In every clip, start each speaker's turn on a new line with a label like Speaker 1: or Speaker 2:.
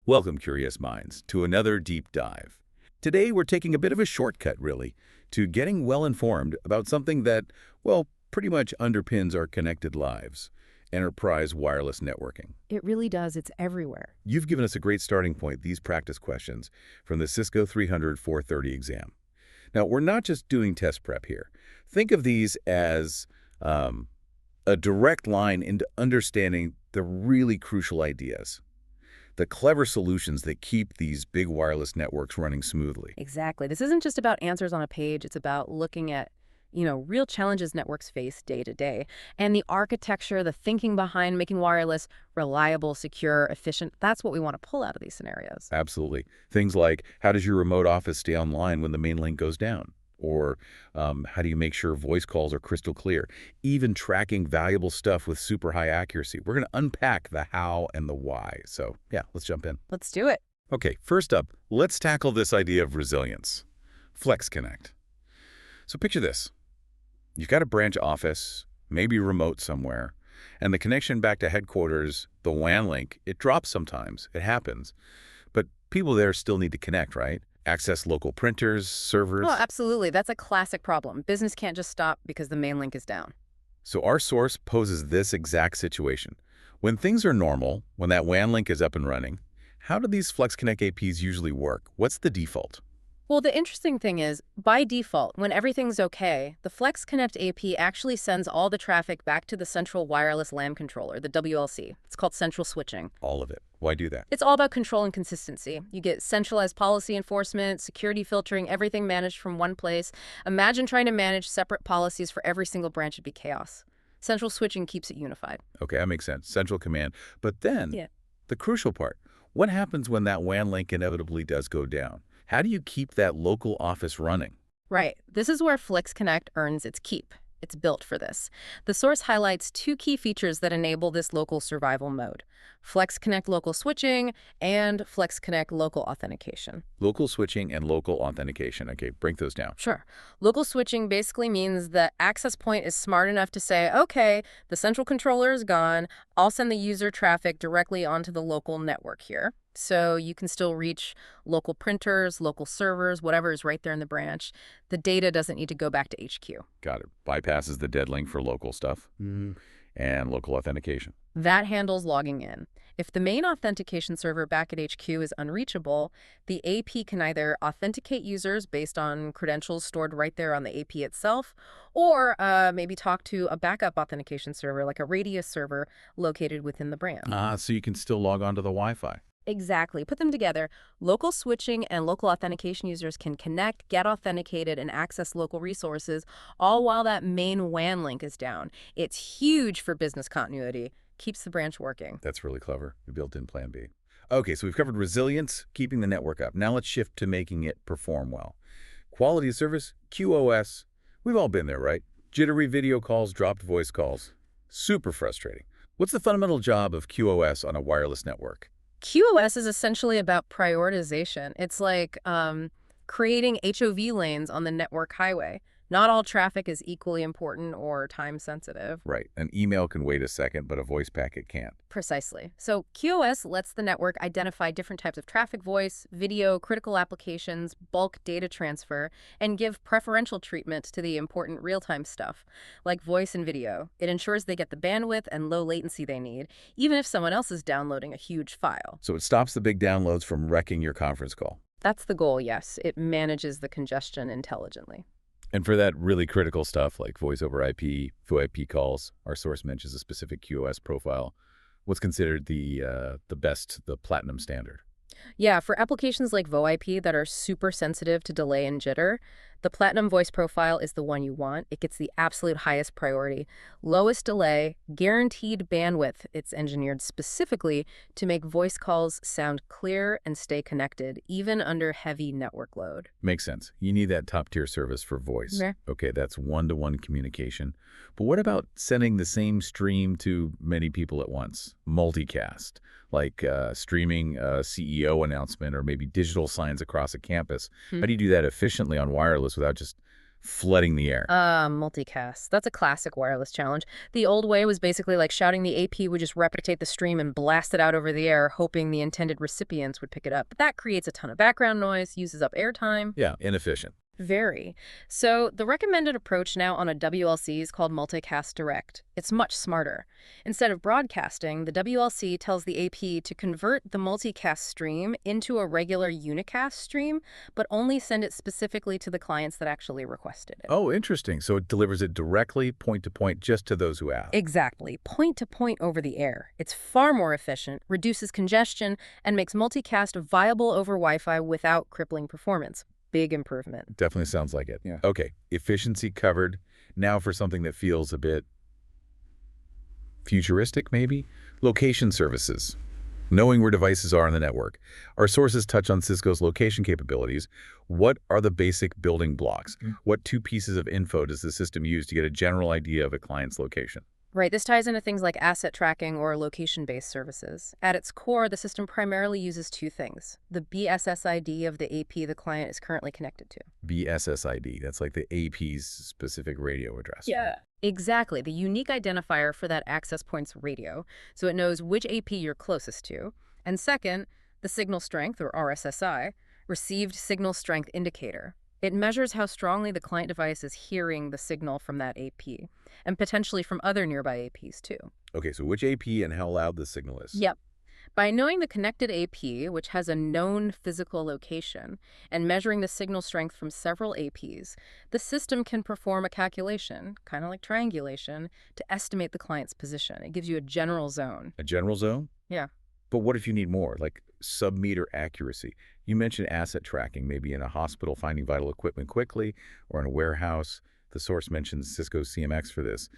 Speaker 1: Welcome, curious minds, to another deep dive. Today, we're taking a bit of a shortcut, really, to getting well-informed about something that, well, pretty much underpins our connected lives: enterprise wireless networking.
Speaker 2: It really does. It's everywhere.
Speaker 1: You've given us a great starting point, these practice questions from the Cisco 300-430 exam. Now, we're not just doing test prep here. Think of these as a direct line into understanding the really crucial ideas, the clever solutions that keep these big wireless networks running smoothly.
Speaker 2: Exactly. This isn't just about answers on a page. It's about looking at, real challenges networks face day to day. And the architecture, the thinking behind making wireless reliable, secure, efficient, that's what we want to pull out of these scenarios.
Speaker 1: Absolutely. Things like, how does your remote office stay online when the main link goes down? Or how do you make sure voice calls are crystal clear? Even tracking valuable stuff with super high accuracy. We're going to unpack the how and the why. So yeah, let's jump in.
Speaker 2: Let's do it.
Speaker 1: Okay, first up, let's tackle this idea of resilience. Flex Connect. So picture this. You've got a branch office, maybe remote somewhere, and the connection back to headquarters, the WAN link, it drops sometimes. It happens. But people there still need to connect, right? Access local printers, servers.
Speaker 2: Oh, absolutely. That's a classic problem. Business can't just stop because the main link is down.
Speaker 1: So our source poses this exact situation. When things are normal, when that WAN link is up and running, how do these Flex Connect APs usually work? What's the default?
Speaker 2: Well, the interesting thing is, by default, when everything's okay, the Flex Connect AP actually sends all the traffic back to the central wireless LAN controller, the WLC. It's called central switching.
Speaker 1: All of it. Why do that?
Speaker 2: It's all about control and consistency. You get centralized policy enforcement, security filtering, everything managed from one place. Imagine trying to manage separate policies for every single branch. It'd be chaos. Central switching keeps it unified.
Speaker 1: Okay, that makes sense. Central command. But then, the crucial part, what happens when that WAN link inevitably does go down? How do you keep that local office running?
Speaker 2: Right. This is where Flex Connect earns its keep. It's built for this. The source highlights two key features that enable this local survival mode: Flex Connect local switching and Flex Connect local authentication.
Speaker 1: Local switching and local authentication. Okay, break those down.
Speaker 2: Sure. Local switching basically means the access point is smart enough to say, okay, the central controller is gone. I'll send the user traffic directly onto the local network here. So you can still reach local printers, local servers, whatever is right there in the branch. The data doesn't need to go back to HQ.
Speaker 1: Got it. Bypasses the dead link for local stuff and local authentication.
Speaker 2: That handles logging in. If the main authentication server back at HQ is unreachable, the AP can either authenticate users based on credentials stored right there on the AP itself, or maybe talk to a backup authentication server, like a radius server located within the branch.
Speaker 1: So you can still log on to the Wi-Fi.
Speaker 2: Exactly. Put them together. Local switching and local authentication users can connect, get authenticated, and access local resources, all while that main WAN link is down. It's huge for business continuity. Keeps the branch working.
Speaker 1: That's really clever. A built-in plan B. Okay, so we've covered resilience, keeping the network up. Now let's shift to making it perform well. Quality of service, QoS. We've all been there, right? Jittery video calls, dropped voice calls. Super frustrating. What's the fundamental job of QoS on a wireless network?
Speaker 2: QoS is essentially about prioritization. It's like creating HOV lanes on the network highway. Not all traffic is equally important or time-sensitive.
Speaker 1: Right. An email can wait a second, but a voice packet can't.
Speaker 2: Precisely. So QoS lets the network identify different types of traffic: voice, video, critical applications, bulk data transfer, and give preferential treatment to the important real-time stuff, like voice and video. It ensures they get the bandwidth and low latency they need, even if someone else is downloading a huge file.
Speaker 1: So it stops the big downloads from wrecking your conference call.
Speaker 2: That's the goal, yes. It manages the congestion intelligently.
Speaker 1: And for that really critical stuff like voice over IP, VoIP calls, our source mentions a specific QoS profile. What's considered the best, the platinum standard?
Speaker 2: Yeah, for applications like VoIP that are super sensitive to delay and jitter, the platinum voice profile is the one you want. It gets the absolute highest priority. Lowest delay, guaranteed bandwidth. It's engineered specifically to make voice calls sound clear and stay connected, even under heavy network load.
Speaker 1: Makes sense. You need that top-tier service for voice.
Speaker 2: Yeah.
Speaker 1: Okay, that's one-to-one communication. But what about sending the same stream to many people at once? Multicast, like streaming a CEO announcement or maybe digital signs across a campus. How do you do that efficiently on wireless without just flooding the air.
Speaker 2: Multicast. That's a classic wireless challenge. The old way was basically like shouting the AP would just replicate the stream and blast it out over the air, hoping the intended recipients would pick it up. But that creates a ton of background noise, uses up airtime.
Speaker 1: Yeah, inefficient.
Speaker 2: Very. So the recommended approach now on a WLC is called Multicast Direct. It's much smarter. Instead of broadcasting, the WLC tells the AP to convert the multicast stream into a regular unicast stream, but only send it specifically to the clients that actually requested it.
Speaker 1: Oh, interesting. So it delivers it directly, point to point, just to those who ask.
Speaker 2: Exactly. Point to point over the air. It's far more efficient, reduces congestion, and makes multicast viable over Wi-Fi without crippling performance. Big improvement.
Speaker 1: Definitely sounds like it.
Speaker 3: Yeah.
Speaker 1: Okay, efficiency covered. Now for something that feels a bit futuristic, maybe? Location services. Knowing where devices are on the network. Our sources touch on Cisco's location capabilities. What are the basic building blocks? What two pieces of info does the system use to get a general idea of a client's location?
Speaker 2: Right, this ties into things like asset tracking or location-based services. At its core, the system primarily uses two things: the BSSID of the AP the client is currently connected to.
Speaker 1: BSSID, that's like the AP's specific radio address.
Speaker 2: Yeah. Exactly, the unique identifier for that access point's radio, so it knows which AP you're closest to. And second, the signal strength, or RSSI, received signal strength indicator. It measures how strongly the client device is hearing the signal from that AP, and potentially from other nearby APs too.
Speaker 1: Okay, so which AP and how loud the signal is?
Speaker 2: Yep. By knowing the connected AP, which has a known physical location, and measuring the signal strength from several APs, the system can perform a calculation, kind of like triangulation, to estimate the client's position. It gives you a general zone.
Speaker 1: A general zone?
Speaker 2: Yeah.
Speaker 1: But what if you need more, like sub-meter accuracy? You mentioned asset tracking, maybe in a hospital finding vital equipment quickly, or in a warehouse. The source mentions Cisco CMX for this.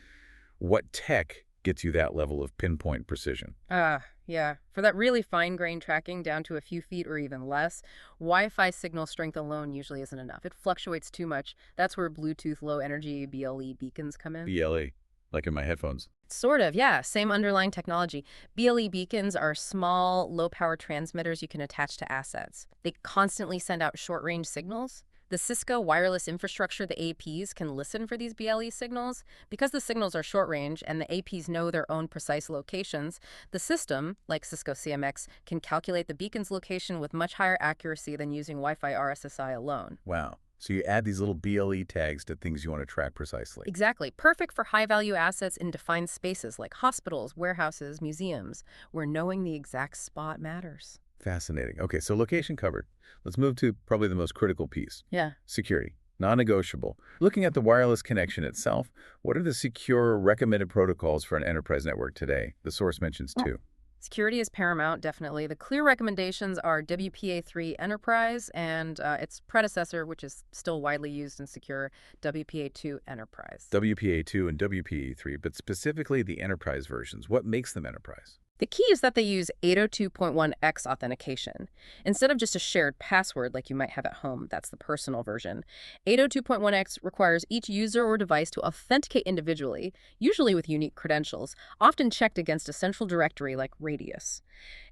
Speaker 1: What tech gets you that level of pinpoint precision?
Speaker 2: Yeah. For that really fine-grained tracking down to a few feet or even less, Wi-Fi signal strength alone usually isn't enough. It fluctuates too much. That's where Bluetooth low-energy BLE beacons come in.
Speaker 1: BLE, like in my headphones.
Speaker 2: Sort of, yeah. Same underlying technology. BLE beacons are small, low-power transmitters you can attach to assets. They constantly send out short-range signals. The Cisco wireless infrastructure, the APs, can listen for these BLE signals. Because the signals are short-range and the APs know their own precise locations, the system, like Cisco CMX, can calculate the beacon's location with much higher accuracy than using Wi-Fi RSSI alone.
Speaker 1: Wow. So you add these little BLE tags to things you want to track precisely.
Speaker 2: Exactly. Perfect for high-value assets in defined spaces like hospitals, warehouses, museums, where knowing the exact spot matters.
Speaker 1: Fascinating. Okay, so location covered. Let's move to probably the most critical piece.
Speaker 2: Yeah.
Speaker 1: Security. Non-negotiable. Looking at the wireless connection itself, what are the secure recommended protocols for an enterprise network today? The source mentions two.
Speaker 2: Security is paramount, definitely. The clear recommendations are WPA3 Enterprise and its predecessor, which is still widely used and secure, WPA2 Enterprise.
Speaker 1: WPA2 and WPA3, but specifically the enterprise versions. What makes them enterprise?
Speaker 2: The key is that they use 802.1x authentication. Instead of just a shared password like you might have at home, that's the personal version, 802.1x requires each user or device to authenticate individually, usually with unique credentials, often checked against a central directory like Radius.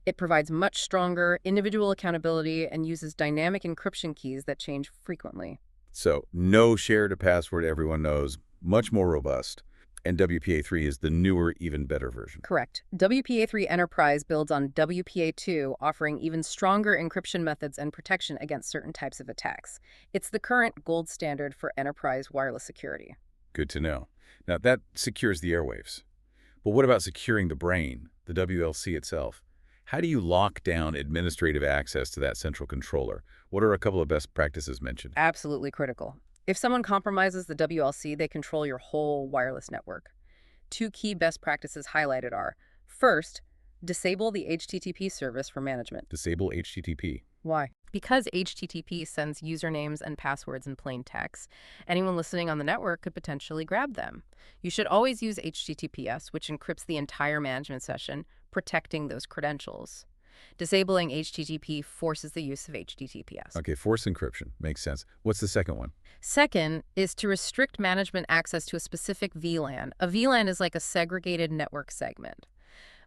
Speaker 2: It provides much stronger individual accountability and uses dynamic encryption keys that change frequently.
Speaker 1: So no shared a password everyone knows, much more robust. And WPA3 is the newer, even better version.
Speaker 2: Correct. WPA3 Enterprise builds on WPA2, offering even stronger encryption methods and protection against certain types of attacks. It's the current gold standard for enterprise wireless security.
Speaker 1: Good to know. Now, that secures the airwaves. But what about securing the brain, the WLC itself? How do you lock down administrative access to that central controller? What are a couple of best practices mentioned?
Speaker 2: Absolutely critical. If someone compromises the WLC, they control your whole wireless network. Two key best practices highlighted are, first, disable the HTTP service for management.
Speaker 1: Disable HTTP.
Speaker 2: Why? Because HTTP sends usernames and passwords in plain text, anyone listening on the network could potentially grab them. You should always use HTTPS, which encrypts the entire management session, protecting those credentials. Disabling HTTP forces the use of HTTPS.
Speaker 1: Okay, force encryption. Makes sense. What's the second one?
Speaker 2: Second is to restrict management access to a specific VLAN. A VLAN is like a segregated network segment.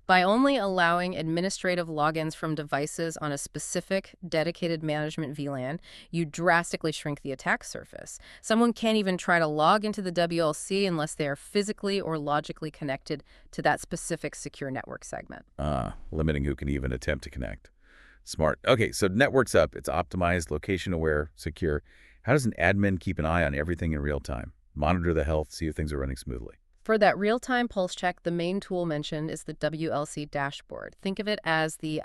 Speaker 2: By only allowing administrative logins from devices on a specific dedicated management VLAN, you drastically shrink the attack surface. Someone can't even try to log into the WLC unless they are physically or logically connected to that specific secure network segment.
Speaker 1: Limiting who can even attempt to connect. Smart. Okay, so network's up. It's optimized, location-aware, secure. How does an admin keep an eye on everything in real time? Monitor the health, see if things are running smoothly.
Speaker 2: For that real-time pulse check, the main tool mentioned is the WLC dashboard. Think of it as the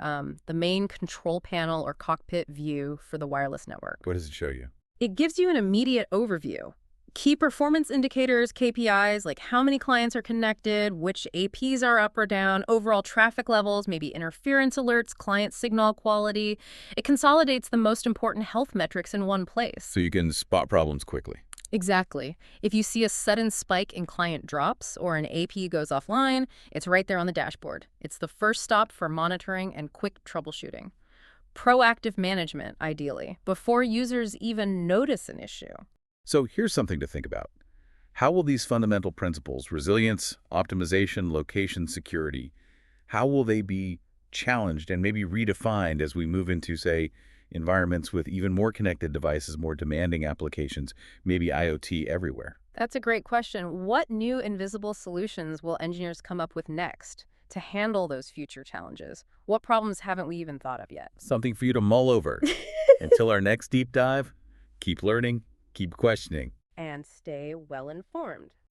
Speaker 2: main control panel or cockpit view for the wireless network.
Speaker 1: What does it show you?
Speaker 2: It gives you an immediate overview. Key performance indicators, KPIs, like how many clients are connected, which APs are up or down, overall traffic levels, maybe interference alerts, client signal quality. It consolidates the most important health metrics in one place.
Speaker 1: So you can spot problems quickly.
Speaker 2: Exactly. If you see a sudden spike in client drops or an AP goes offline, it's right there on the dashboard. It's the first stop for monitoring and quick troubleshooting. Proactive management, ideally, before users even notice an issue.
Speaker 1: So here's something to think about. How will these fundamental principles, resilience, optimization, location, security, how will they be challenged and maybe redefined as we move into, say, environments with even more connected devices, more demanding applications, maybe IoT everywhere?
Speaker 2: That's a great question. What new invisible solutions will engineers come up with next to handle those future challenges? What problems haven't we even thought of yet?
Speaker 1: Something for you to mull over. Until our next deep dive, keep learning, keep questioning.
Speaker 2: And stay well informed.